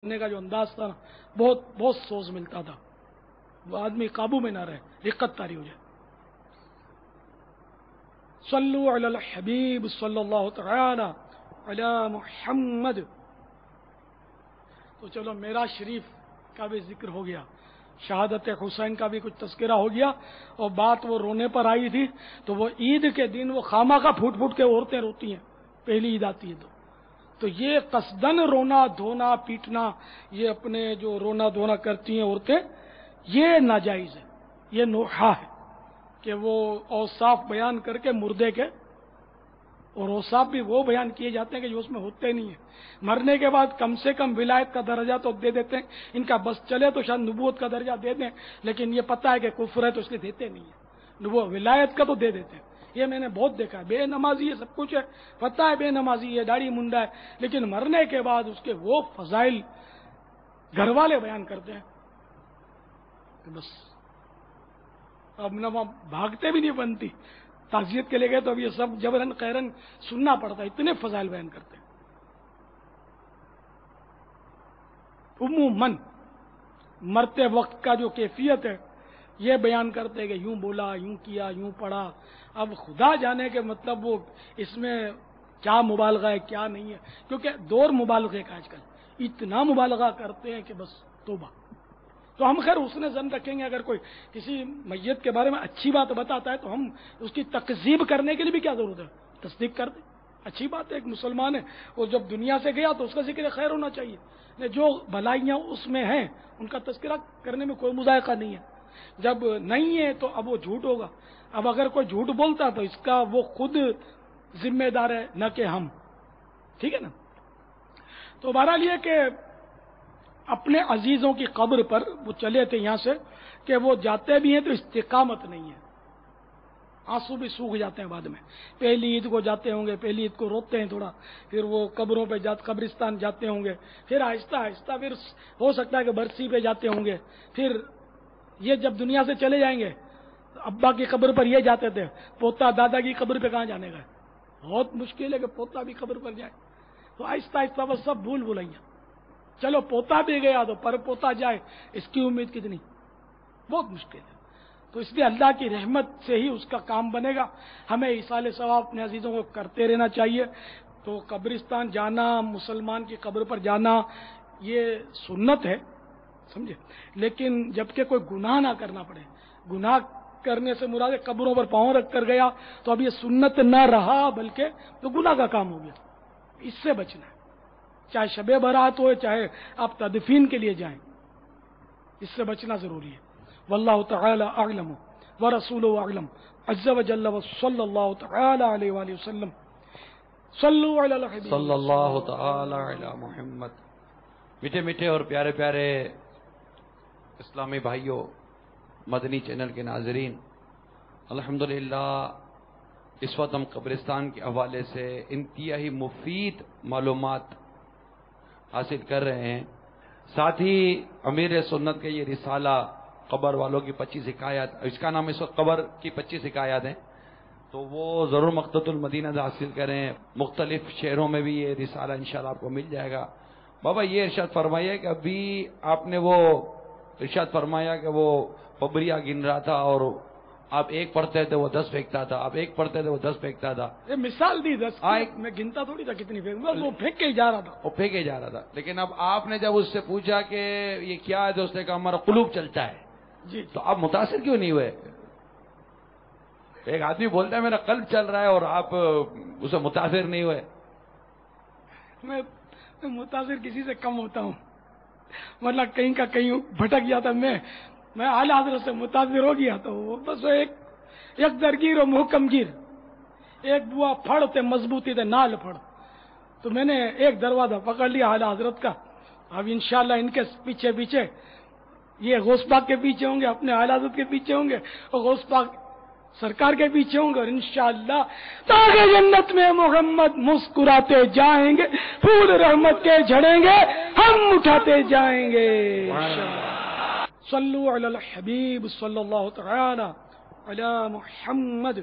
کرنے کا جو انداز تھا نا بہت بہت سوز ملتا تھا، وہ آدمی قابو میں نہ رہے، رقت طاری ہو جائے۔ صلو علی الحبیب صلی اللہ تعالی علی محمد۔ تو چلو معراج شریف کا بھی ذکر ہو گیا، شہادت حسین کا بھی کچھ تذکرہ ہو گیا، اور بات وہ رونے پر آئی تھی تو وہ عید کے دن وہ خامخواہ پھوٹ پھوٹ کے عورتیں روتی ہیں، پہلی عید آتی ہے تو یہ قصدن رونا دھونا پیٹنا، یہ اپنے جو رونا دھونا کرتی ہیں عورتیں، یہ ناجائز ہے، یہ نوحہ ہے کہ وہ اوصاف بیان کر کے مردے کے، اور اوصاف بھی وہ بیان کیے جاتے ہیں کہ جو اس میں ہوتے نہیں ہیں۔ مرنے کے بعد کم سے کم ولایت کا درجہ تو دے دیتے ہیں، ان کا بس چلے تو شاید نبوت کا درجہ دے دیں، لیکن یہ پتہ ہے کہ کفر ہے تو اس لیے دیتے نہیں ہیں، نبوت ولایت کا تو دے دیتے ہیں۔ یہ میں نے بہت دیکھا ہے، بے نمازی ہے، سب کچھ ہے، پتہ ہے بے نمازی ہے، داڑھی منڈا ہے، لیکن مرنے کے بعد اس کے وہ فضائل گھر والے بیان کرتے ہیں کہ بس اب نہ وہاں بھاگتے بھی نہیں بنتی، تعزیت کے لے گئے تو اب یہ سب جبرن قہرن سننا پڑتا ہے، اتنے فضائل بیان کرتے ہیں۔ عموماً مرتے وقت کا جو کیفیت ہے یہ بیان کرتے ہیں کہ یوں بولا، یوں کیا، یوں پڑھا۔ اب خدا جانے کے مطلب وہ اس میں کیا مبالغہ ہے کیا نہیں ہے، کیونکہ دور مبالغے کا آج کل اتنا مبالغہ کرتے ہیں کہ بس توبہ۔ تو ہم خیر اس نے ظن رکھیں گے، اگر کوئی کسی میت کے بارے میں اچھی بات بتاتا ہے تو ہم اس کی تکذیب کرنے کے لیے بھی کیا ضرورت ہے، تصدیق کر دیں، اچھی بات ہے، ایک مسلمان ہے اور جب دنیا سے گیا تو اس کا ذکر خیر ہونا چاہیے، جو بھلائیاں اس میں ہیں ان کا تذکرہ کرنے میں کوئی مذائقہ نہیں ہے۔ جب نہیں ہے تو اب وہ جھوٹ ہوگا، اب اگر کوئی جھوٹ بولتا تو اس کا وہ خود ذمہ دار ہے، نہ کہ ہم، ٹھیک ہے نا۔ تو بہرحال یہ کہ اپنے عزیزوں کی قبر پر وہ چلے تھے یہاں سے کہ وہ جاتے بھی ہیں تو استقامت نہیں ہے، آنسو بھی سوکھ جاتے ہیں بعد میں۔ پہلی عید کو جاتے ہوں گے، پہلی عید کو روتے ہیں تھوڑا، پھر وہ قبروں پہ قبرستان جاتے ہوں گے، پھر آہستہ آہستہ پھر ہو سکتا ہے کہ برسی پہ جاتے ہوں گے، پھر یہ جب دنیا سے چلے جائیں گے ابا کی قبر پر یہ جاتے تھے، پوتا دادا کی قبر پہ کہاں جانے کا ہے، بہت مشکل ہے کہ پوتا بھی قبر پر جائے، تو آہستہ آہستہ بس سب بھول بھلائیاں۔ چلو پوتا بھی گیا تو پر پوتا جائے، اس کی امید کتنی، بہت مشکل ہے۔ تو اس لیے اللہ کی رحمت سے ہی اس کا کام بنے گا، ہمیں ایصال ثواب اپنے عزیزوں کو کرتے رہنا چاہیے۔ تو قبرستان جانا، مسلمان کی قبر پر جانا، یہ سنت ہے، سمجھے، لیکن جبکہ کوئی گناہ نہ کرنا پڑے، گناہ کرنے سے مراد قبروں پر پاؤں رکھ کر گیا تو اب یہ سنت نہ رہا بلکہ تو گناہ کا کام ہو گیا، اس سے بچنا ہے، چاہے شب برات ہو چاہے آپ تدفین کے لیے جائیں، اس سے بچنا ضروری ہے۔ واللہ تعالی اعلم ورسولہ اعلم عز وجل وصلی اللہ تعالی علیہ وآلہ وسلم۔ صلو علی الحبیب صلی اللہ تعالی علی محمد۔ میٹھے میٹھے اور پیارے پیارے اسلامی بھائیوں، مدنی چینل کے ناظرین، الحمدللہ اس وقت ہم قبرستان کے حوالے سے انتہائی مفید معلومات حاصل کر رہے ہیں، ساتھ ہی امیر سنت کے یہ رسالہ قبر والوں کی 25 حکایات، اس کا نام اس وقت قبر کی 25 حکایات ہیں، تو وہ ضرور مقتۃ المدینہ سے حاصل کریں، مختلف شہروں میں بھی یہ رسالہ انشاءاللہ آپ کو مل جائے گا۔ بابا یہ ارشاد فرمائیے کہ ابھی آپ نے وہ ارشاد فرمایا کہ وہ پبریا گن رہا تھا اور آپ ایک پڑھتے تھے وہ 10 پھینکتا تھا، آپ ایک پڑھتے تھے وہ 10 پھینکتا تھا، یہ مثال دی 10 میں گنتا تھوڑی تھا کتنی پھینک، وہ پھینک کے ہی جا رہا تھا، وہ پھینکے جا رہا تھا۔ لیکن اب آپ نے جب اس سے پوچھا کہ یہ کیا ہے تو اس نے کہا ہمارا قلوب چلتا ہے، جی تو آپ متاثر کیوں نہیں ہوئے؟ ایک آدمی بولتا ہے میرا قلب چل رہا ہے اور آپ اسے متاثر نہیں ہوئے۔ میں متاثر کسی سے کم ہوتا ہوں، مطلب کہیں کا کہیں بھٹک جاتا، میں اعلی حضرت سے متاثر ہو گیا تو وہ بس ایک درگیر اور محکم گیر، ایک بوا پھڑ تے مضبوطی تے نال پھڑ، تو میں نے ایک دروازہ پکڑ لیا اعلی حضرت کا، اب انشاءاللہ ان کے پیچھے پیچھے یہ غوث پاک کے پیچھے ہوں گے، اپنے اعلی حضرت کے پیچھے ہوں گے اور غوث پاک سرکار کے پیچھے ہوں گے، اور انشاءاللہ تاکہ جنت میں محمد مسکراتے جائیں گے، پھول رحمت کے جھڑیں گے، ہم اٹھاتے جائیں گے۔ صلو علی الحبیب صلی اللہ تعالی علی محمد۔